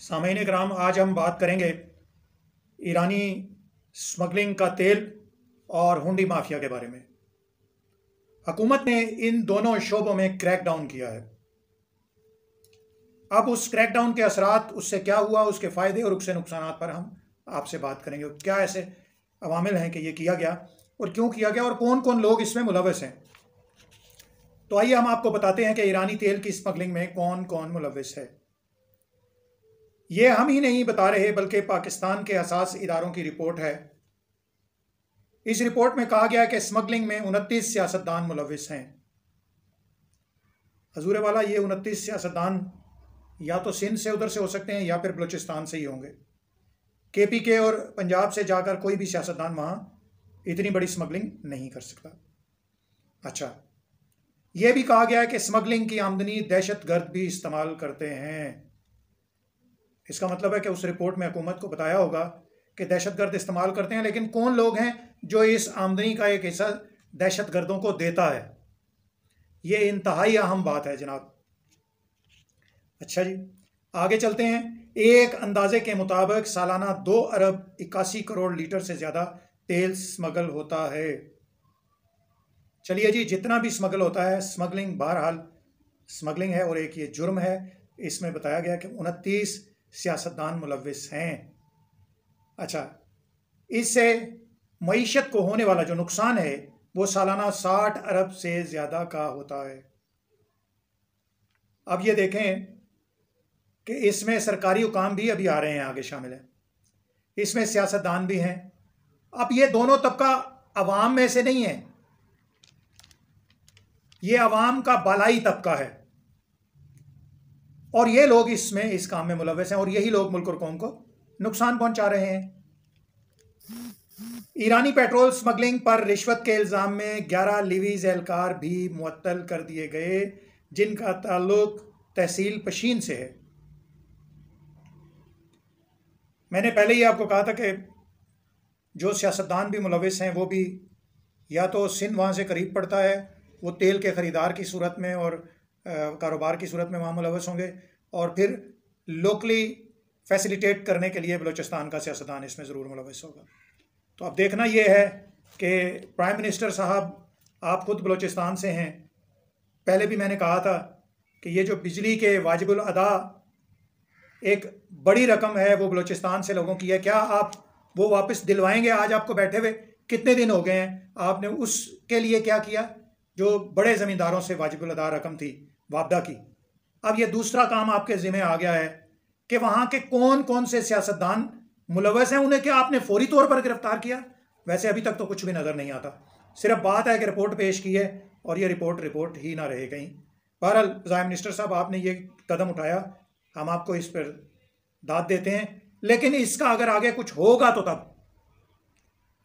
सामईन कराम, आज हम बात करेंगे ईरानी स्मगलिंग का तेल और हुंडी माफिया के बारे में। हुकूमत ने इन दोनों शोबों में क्रैकडाउन किया है। अब उस क्रैकडाउन के असरात, उससे क्या हुआ, उसके फ़ायदे और उसके नुकसान पर हम आपसे बात करेंगे। क्या ऐसे अवामिल हैं कि ये किया गया और क्यों किया गया और कौन कौन लोग इसमें मुलव्वस हैं। तो आइए हम आपको बताते हैं कि ईरानी तेल की स्मगलिंग में कौन कौन मुलव्वस है। ये हम ही नहीं बता रहे बल्कि पाकिस्तान के हसास इदारों की रिपोर्ट है। इस रिपोर्ट में कहा गया है कि स्मगलिंग में 29 सियासतदान मुलव्वस हैं। हजूर वाला, ये 29 सियासतदान या तो सिंध से उधर से हो सकते हैं या फिर बलूचिस्तान से ही होंगे। KPK और पंजाब से जाकर कोई भी सियासतदान वहाँ इतनी बड़ी स्मगलिंग नहीं कर सकता। अच्छा, यह भी कहा गया है कि स्मगलिंग की आमदनी दहशतगर्द भी इस्तेमाल करते हैं। इसका मतलब है कि उस रिपोर्ट में हुकूमत को बताया होगा कि दहशतगर्द इस्तेमाल करते हैं, लेकिन कौन लोग हैं जो इस आमदनी का एक हिस्सा दहशतगर्दों को देता है। ये इंतहाई अहम बात है जनाब। अच्छा जी, आगे चलते हैं। एक अंदाजे के मुताबिक सालाना 2 अरब 81 करोड़ लीटर से ज़्यादा तेल स्मगल होता है। चलिए जी, जितना भी स्मगल होता है, स्मगलिंग बहरहाल स्मगलिंग है और एक ये जुर्म है। इसमें बताया गया कि 29 सियासतदान मुलव्वस हैं। अच्छा, इससे मईशत को होने वाला जो नुकसान है वो सालाना 60 अरब से ज़्यादा का होता है। अब ये देखें कि इसमें सरकारी हुकाम भी अभी आ रहे हैं, आगे शामिल हैं, इसमें सियासतदान भी हैं। अब ये दोनों तबका अवाम में से नहीं है, ये अवाम का बालाई तबका है और ये लोग इसमें इस काम में मुलव्वस हैं और यही लोग मुल्क और कौम को नुकसान पहुंचा रहे हैं। ईरानी पेट्रोल स्मगलिंग पर रिश्वत के इल्ज़ाम में 11 लीवीज एहलकार भी मुअत्तल कर दिए गए, जिनका ताल्लुक तहसील पशीन से है। मैंने पहले ही आपको कहा था कि जो सियासतदान भी मुलव्वस हैं वो भी या तो सिंध वहाँ से करीब पड़ता है, वो तेल के ख़रीदार की सूरत में और कारोबार की सूरत में वहाँ मुलव्वस होंगे, और फिर लोकली फैसिलिटेट करने के लिए बलूचिस्तान का सियासतदान इसमें ज़रूर मुलव्वस होगा। तो अब देखना ये है कि प्राइम मिनिस्टर साहब, आप खुद बलूचिस्तान से हैं। पहले भी मैंने कहा था कि ये जो बिजली के वाजिबुल अदा एक बड़ी रकम है वो बलूचिस्तान से लोगों की है, क्या आप वो वापस दिलवाएंगे? आज आपको बैठे हुए कितने दिन हो गए हैं, आपने उसके लिए क्या किया जो बड़े ज़मींदारों से वाजिबुल अदा रकम थी वापदा की? अब ये दूसरा काम आपके ज़िम्मे आ गया है कि वहाँ के कौन कौन से सियासतदान मुलव्वस हैं, उन्हें क्या आपने फौरी तौर पर गिरफ्तार किया? वैसे अभी तक तो कुछ भी नज़र नहीं आता। सिर्फ बात है कि रिपोर्ट पेश की है और ये रिपोर्ट ही ना रहे कहीं। बहरहाल ज़ाहिर मिनिस्टर साहब, आपने ये कदम उठाया, हम आपको इस पर दाद देते हैं, लेकिन इसका अगर आगे कुछ होगा तो तब,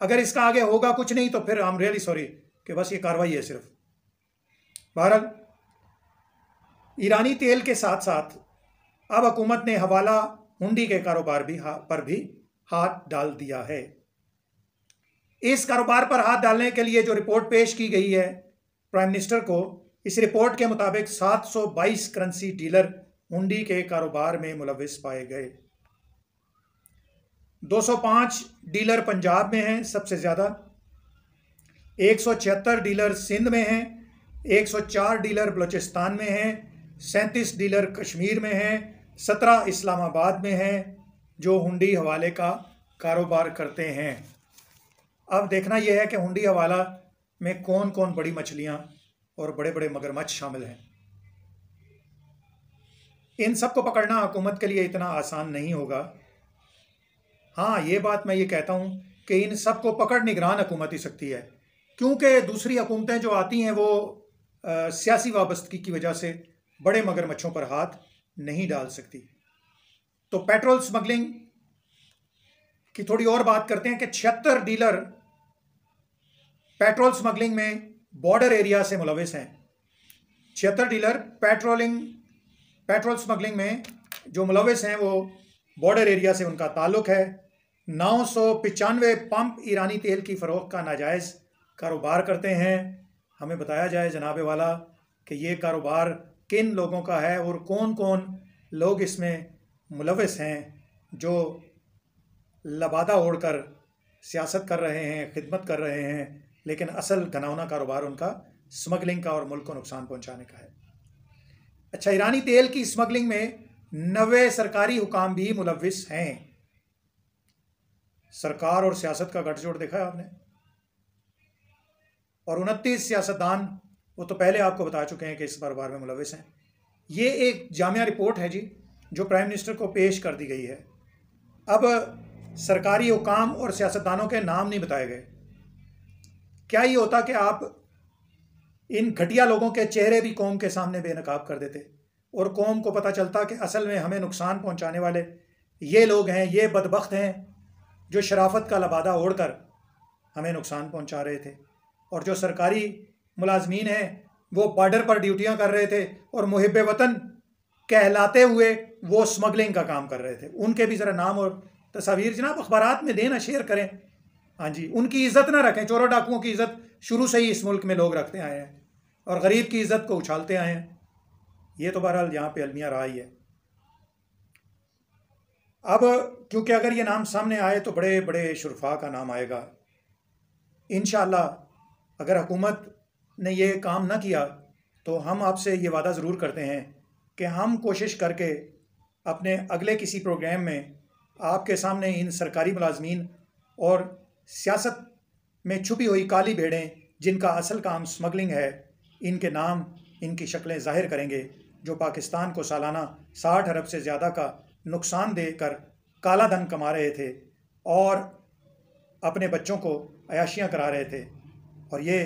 अगर इसका आगे होगा कुछ नहीं तो फिर आई एम रियली सॉरी कि बस ये कार्रवाई है सिर्फ। बहरहाल ईरानी तेल के साथ साथ अब हुकूमत ने हवाला हुंडी के कारोबार पर भी हाथ डाल दिया है। इस कारोबार पर हाथ डालने के लिए जो रिपोर्ट पेश की गई है प्राइम मिनिस्टर को, इस रिपोर्ट के मुताबिक 722 करेंसी डीलर हुंडी के कारोबार में मुलव्वस पाए गए। 205 डीलर पंजाब में हैं सबसे ज़्यादा, 176 डीलर सिंध में हैं, 104 डीलर बलूचिस्तान में हैं, 37 डीलर कश्मीर में हैं, 17 इस्लामाबाद में हैं जो हुंडी हवाले का कारोबार करते हैं। अब देखना यह है कि हुंडी हवाला में कौन कौन बड़ी मछलियां और बड़े बड़े मगरमच्छ शामिल हैं। इन सब को पकड़ना हुकूमत के लिए इतना आसान नहीं होगा। हाँ, ये बात मैं ये कहता हूँ कि इन सब को पकड़ निगरान हुकूमत ही सकती है, क्योंकि दूसरी हुकूमतें जो आती हैं वो सियासी वाबस्तगी की वजह से बड़े मगरमच्छों पर हाथ नहीं डाल सकती। तो पेट्रोल स्मगलिंग की थोड़ी और बात करते हैं कि 76 डीलर पेट्रोल स्मगलिंग में बॉर्डर एरिया से मुलव्वस हैं। 76 डीलर पेट्रोल स्मगलिंग में जो मुलव्वस हैं वो बॉर्डर एरिया से उनका ताल्लुक है। 995 पंप ईरानी तेल की फ़रोख्त का नाजायज़ कारोबार करते हैं। हमें बताया जाए जनाब वाला कि ये कारोबार किन लोगों का है और कौन कौन लोग इसमें मुलविस हैं, जो लबादा ओढ़कर सियासत कर रहे हैं, खिदमत कर रहे हैं, लेकिन असल घनावना कारोबार उनका स्मगलिंग का और मुल्क को नुकसान पहुंचाने का है। अच्छा, ईरानी तेल की स्मगलिंग में 90 सरकारी हुकाम भी मुलविस हैं। सरकार और सियासत का गठजोड़ देखा है आपने। और 29 सियासतदान, वो तो पहले आपको बता चुके हैं कि इस कारोबार में मुलविस हैं। ये एक जामिया रिपोर्ट है जी, जो प्राइम मिनिस्टर को पेश कर दी गई है। अब सरकारी हुकाम और सियासतदानों के नाम नहीं बताए गए। क्या ये होता कि आप इन घटिया लोगों के चेहरे भी कौम के सामने बेनकाब कर देते और कौम को पता चलता कि असल में हमें नुकसान पहुंचाने वाले ये लोग हैं, ये बदबख्त हैं जो शराफत का लबादा ओढ़कर हमें नुकसान पहुंचा रहे थे, और जो सरकारी मुलाजमीन हैं वो बॉर्डर पर ड्यूटियां कर रहे थे और मुहिब वतन कहलाते हुए वो स्मगलिंग का काम कर रहे थे। उनके भी ज़रा नाम और तस्वीर जनाब अखबारात में देना, शेयर करें। हाँ जी, उनकी इज़्ज़त ना रखें। चोरों डाकुओं की इज़्ज़त शुरू से ही इस मुल्क में लोग रखते आए हैं और गरीब की इज़्ज़त को उछालते आए हैं। ये तो बहरहाल यहाँ पे अलमिया रहा ही है। अब क्योंकि अगर ये नाम सामने आए तो बड़े बड़े शुरफा का नाम आएगा। इंशाअल्लाह अगर हुकूमत ने ये काम ना किया तो हम आपसे ये वादा ज़रूर करते हैं कि हम कोशिश करके अपने अगले किसी प्रोग्राम में आपके सामने इन सरकारी मुलाजमीन और सियासत में छुपी हुई काली भेड़ें जिनका असल काम स्मगलिंग है, इनके नाम, इनकी शक्लें ज़ाहिर करेंगे, जो पाकिस्तान को सालाना 60 अरब से ज़्यादा का नुकसान देकर काला धन कमा रहे थे और अपने बच्चों को अयाशियाँ करा रहे थे। और ये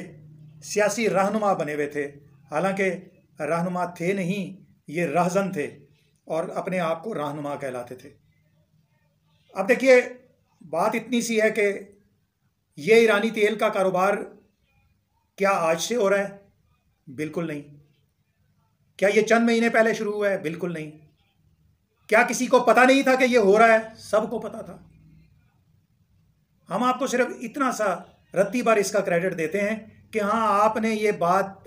सियासी रहनुमा बने हुए थे, हालांकि रहनुमा थे नहीं, ये रहज़न थे और अपने आप को रहनुमा कहलाते थे। अब देखिए, बात इतनी सी है कि ये ईरानी तेल का कारोबार क्या आज से हो रहा है? बिल्कुल नहीं। क्या ये चंद महीने पहले शुरू हुआ है? बिल्कुल नहीं। क्या किसी को पता नहीं था कि ये हो रहा है? सबको पता था। हम आपको सिर्फ इतना सा रत्ती बार इसका क्रेडिट देते हैं कि हाँ, आपने ये बात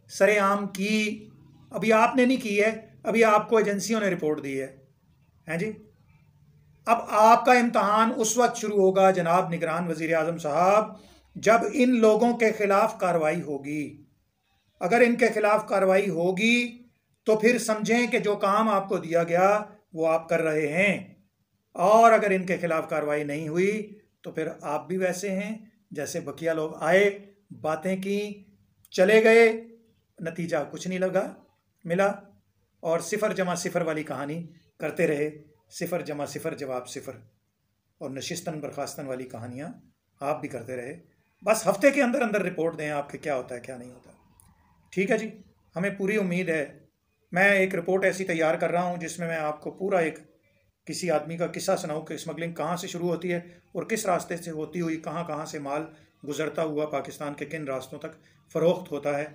सरेआम की। अभी आपने नहीं की है, अभी आपको एजेंसियों ने रिपोर्ट दी है, हैं जी। अब आपका इम्तहान उस वक्त शुरू होगा जनाब निगरान वज़ीर आज़म साहब, जब इन लोगों के खिलाफ कार्रवाई होगी। अगर इनके खिलाफ कार्रवाई होगी तो फिर समझें कि जो काम आपको दिया गया वो आप कर रहे हैं, और अगर इनके खिलाफ कार्रवाई नहीं हुई तो फिर आप भी वैसे हैं जैसे बकिया लोग आए, बातें की, चले गए, नतीजा कुछ नहीं मिला और सिफर जमा सिफर वाली कहानी करते रहे। सिफर जमा सिफर जवाब सिफर और नशिस्तन बर्खास्तन वाली कहानियाँ आप भी करते रहे। बस हफ्ते के अंदर अंदर रिपोर्ट दें आपके क्या होता है क्या नहीं होता। ठीक है जी, हमें पूरी उम्मीद है। मैं एक रिपोर्ट ऐसी तैयार कर रहा हूँ जिसमें मैं आपको पूरा एक किसी आदमी का किस्सा सुनाऊँ कि स्मगलिंग कहाँ से शुरू होती है और किस रास्ते से होती हुई कहाँ कहाँ से माल गुजरता हुआ पाकिस्तान के किन रास्तों तक फ़रोख्त होता है।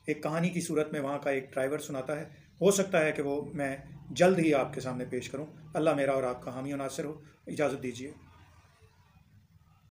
एक कहानी की सूरत में वहाँ का एक ड्राइवर सुनाता है। हो सकता है कि वो मैं जल्द ही आपके सामने पेश करूँ। अल्लाह मेरा और आपका हामी और नासिर हो। इजाज़त दीजिए।